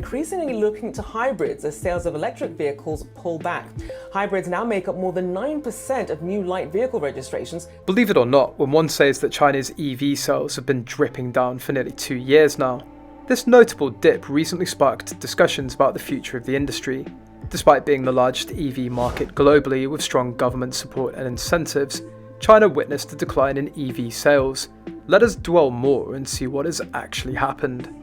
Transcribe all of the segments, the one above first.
Increasingly looking to hybrids as sales of electric vehicles pull back. Hybrids now make up more than 9% of new light vehicle registrations. Believe it or not, when one says that China's EV sales have been dripping down for nearly 2 years now, this notable dip recently sparked discussions about the future of the industry. Despite being the largest EV market globally with strong government support and incentives, China witnessed a decline in EV sales. Let us dwell more and see what has actually happened.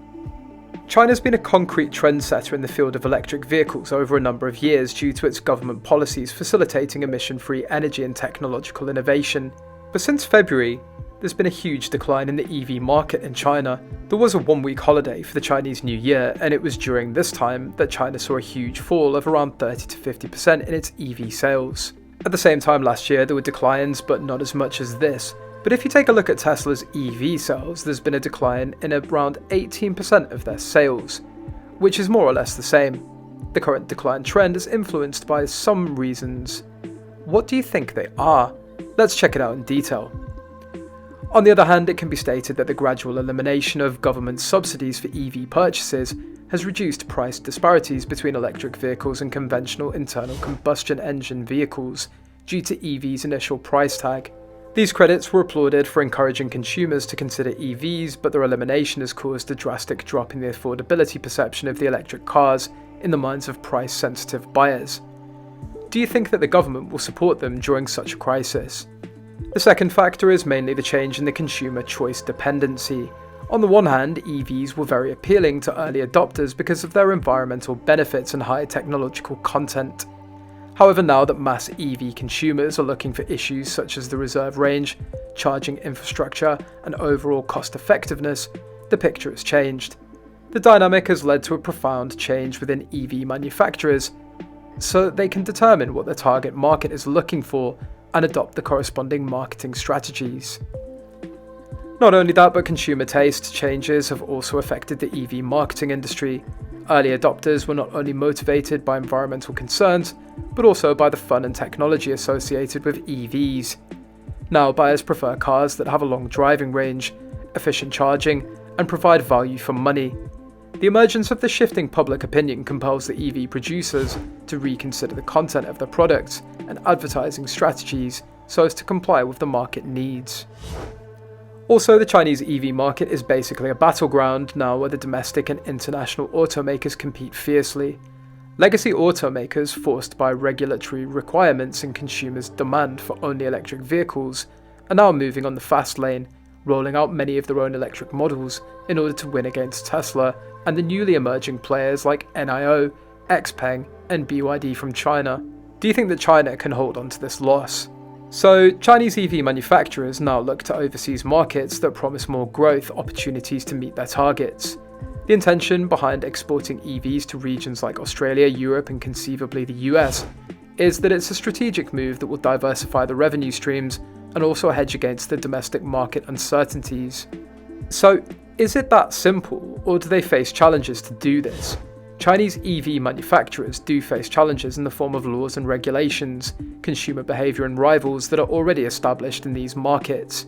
China's been a concrete trendsetter in the field of electric vehicles over a number of years due to its government policies facilitating emission-free energy and technological innovation. But since February, there's been a huge decline in the EV market in China. There was a one-week holiday for the Chinese New Year, and it was during this time that China saw a huge fall of around 30 to 50% in its EV sales. At the same time last year, there were declines, but not as much as this. But if you take a look at Tesla's EV sales, there's been a decline in around 18% of their sales, which is more or less the same. The current decline trend is influenced by some reasons. What do you think they are? Let's check it out in detail. On the other hand, it can be stated that the gradual elimination of government subsidies for EV purchases has reduced price disparities between electric vehicles and conventional internal combustion engine vehicles due to EV's initial price tag. These credits were applauded for encouraging consumers to consider EVs, but their elimination has caused a drastic drop in the affordability perception of the electric cars in the minds of price-sensitive buyers. Do you think that the government will support them during such a crisis? The second factor is mainly the change in the consumer choice dependency. On the one hand, EVs were very appealing to early adopters because of their environmental benefits and high technological content. However, now that mass EV consumers are looking for issues such as the reserve range, charging infrastructure, and overall cost effectiveness, the picture has changed. The dynamic has led to a profound change within EV manufacturers, so that they can determine what their target market is looking for and adopt the corresponding marketing strategies. Not only that, but consumer taste changes have also affected the EV marketing industry. Early adopters were not only motivated by environmental concerns, but also by the fun and technology associated with EVs. Now buyers prefer cars that have a long driving range, efficient charging, and provide value for money. The emergence of the shifting public opinion compels the EV producers to reconsider the content of their products and advertising strategies so as to comply with the market needs. Also, the Chinese EV market is basically a battleground now where the domestic and international automakers compete fiercely. Legacy automakers, forced by regulatory requirements and consumers' demand for only electric vehicles, are now moving on the fast lane, rolling out many of their own electric models in order to win against Tesla and the newly emerging players like NIO, XPeng, and BYD from China. Do you think that China can hold on to this loss? So, Chinese EV manufacturers now look to overseas markets that promise more growth opportunities to meet their targets. The intention behind exporting EVs to regions like Australia, Europe, and conceivably the US is that it's a strategic move that will diversify the revenue streams and also hedge against the domestic market uncertainties. So, is it that simple, or do they face challenges to do this? Chinese EV manufacturers do face challenges in the form of laws and regulations, consumer behaviour and rivals that are already established in these markets.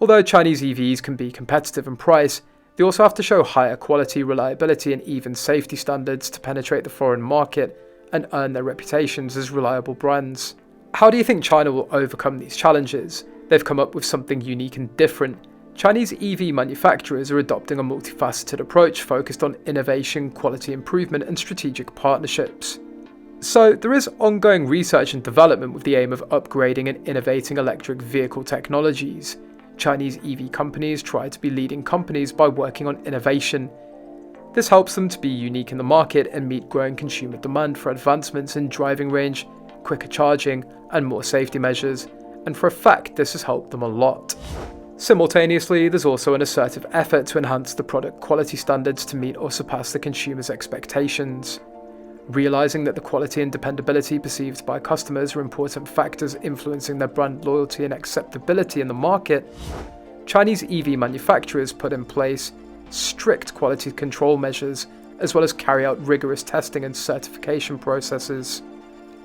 Although Chinese EVs can be competitive in price, they also have to show higher quality, reliability and even safety standards to penetrate the foreign market and earn their reputations as reliable brands. How do you think China will overcome these challenges? They've come up with something unique and different. Chinese EV manufacturers are adopting a multifaceted approach focused on innovation, quality improvement, and strategic partnerships. So, there is ongoing research and development with the aim of upgrading and innovating electric vehicle technologies. Chinese EV companies try to be leading companies by working on innovation. This helps them to be unique in the market and meet growing consumer demand for advancements in driving range, quicker charging, and more safety measures, and for a fact this has helped them a lot. Simultaneously, there's also an assertive effort to enhance the product quality standards to meet or surpass the consumer's expectations. Realizing that the quality and dependability perceived by customers are important factors influencing their brand loyalty and acceptability in the market, Chinese EV manufacturers put in place strict quality control measures, as well as carry out rigorous testing and certification processes.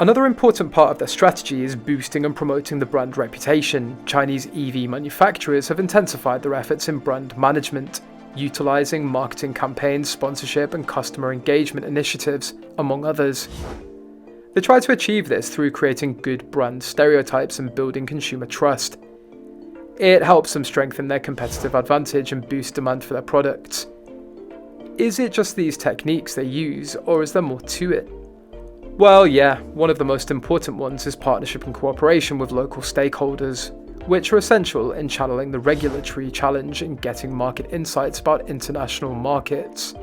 Another important part of their strategy is boosting and promoting the brand reputation. Chinese EV manufacturers have intensified their efforts in brand management. utilising marketing campaigns, sponsorship and customer engagement initiatives, among others. They try to achieve this through creating good brand stereotypes and building consumer trust. It helps them strengthen their competitive advantage and boost demand for their products. Is it just these techniques they use, or is there more to it? Well, yeah, one of the most important ones is partnership and cooperation with local stakeholders, which are essential in channeling the regulatory challenge and getting market insights about international markets.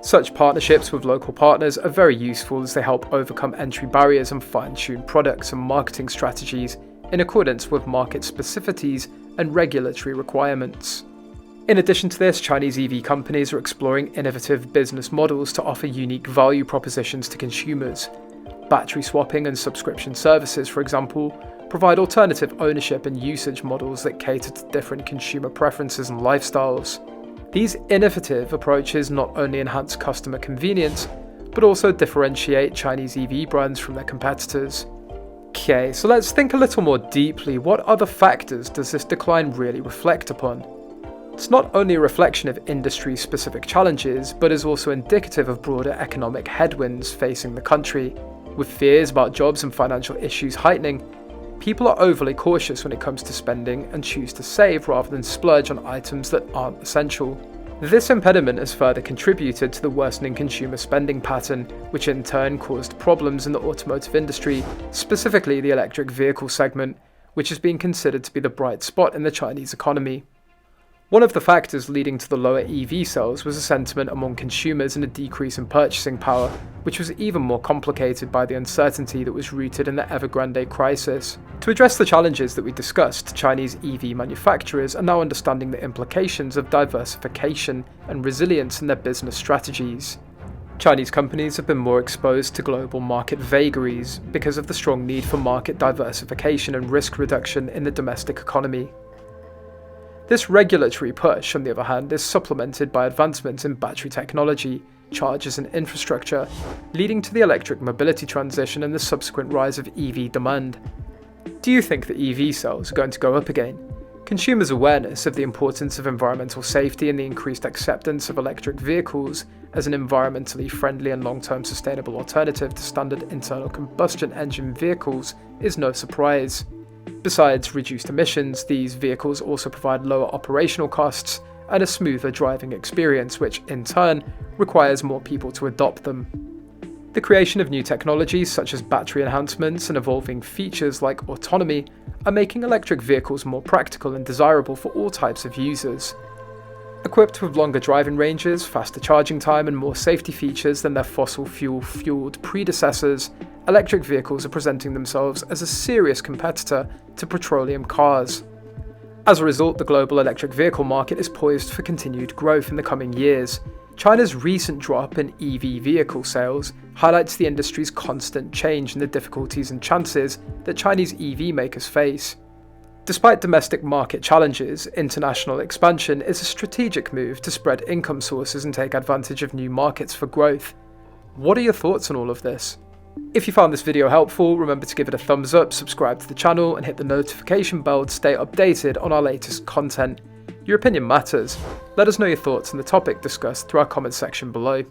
Such partnerships with local partners are very useful as they help overcome entry barriers and fine-tune products and marketing strategies in accordance with market specificities and regulatory requirements. In addition to this, Chinese EV companies are exploring innovative business models to offer unique value propositions to consumers. Battery swapping and subscription services, for example, provide alternative ownership and usage models that cater to different consumer preferences and lifestyles. These innovative approaches not only enhance customer convenience, but also differentiate Chinese EV brands from their competitors. Okay, so let's think a little more deeply. What other factors does this decline really reflect upon? It's not only a reflection of industry-specific challenges, but is also indicative of broader economic headwinds facing the country. With fears about jobs and financial issues heightening, people are overly cautious when it comes to spending and choose to save rather than splurge on items that aren't essential. This impediment has further contributed to the worsening consumer spending pattern, which in turn caused problems in the automotive industry, specifically the electric vehicle segment, which is being considered to be the bright spot in the Chinese economy. One of the factors leading to the lower EV sales was a sentiment among consumers and a decrease in purchasing power, which was even more complicated by the uncertainty that was rooted in the Evergrande crisis. To address the challenges that we discussed, Chinese EV manufacturers are now understanding the implications of diversification and resilience in their business strategies. Chinese companies have been more exposed to global market vagaries because of the strong need for market diversification and risk reduction in the domestic economy. This regulatory push, on the other hand, is supplemented by advancements in battery technology, chargers and infrastructure, leading to the electric mobility transition and the subsequent rise of EV demand. Do you think that EV sales are going to go up again? Consumers' awareness of the importance of environmental safety and the increased acceptance of electric vehicles as an environmentally friendly and long-term sustainable alternative to standard internal combustion engine vehicles is no surprise. Besides reduced emissions, these vehicles also provide lower operational costs and a smoother driving experience, which in turn requires more people to adopt them. The creation of new technologies such as battery enhancements and evolving features like autonomy are making electric vehicles more practical and desirable for all types of users. Equipped with longer driving ranges, faster charging time and more safety features than their fossil fueled predecessors, electric vehicles are presenting themselves as a serious competitor to petroleum cars. As a result, the global electric vehicle market is poised for continued growth in the coming years. China's recent drop in EV vehicle sales highlights the industry's constant change and the difficulties and chances that Chinese EV makers face. Despite domestic market challenges, international expansion is a strategic move to spread income sources and take advantage of new markets for growth. What are your thoughts on all of this? If you found this video helpful, remember to give it a thumbs up, subscribe to the channel and hit the notification bell to stay updated on our latest content. Your opinion matters. Let us know your thoughts on the topic discussed through our comment section below.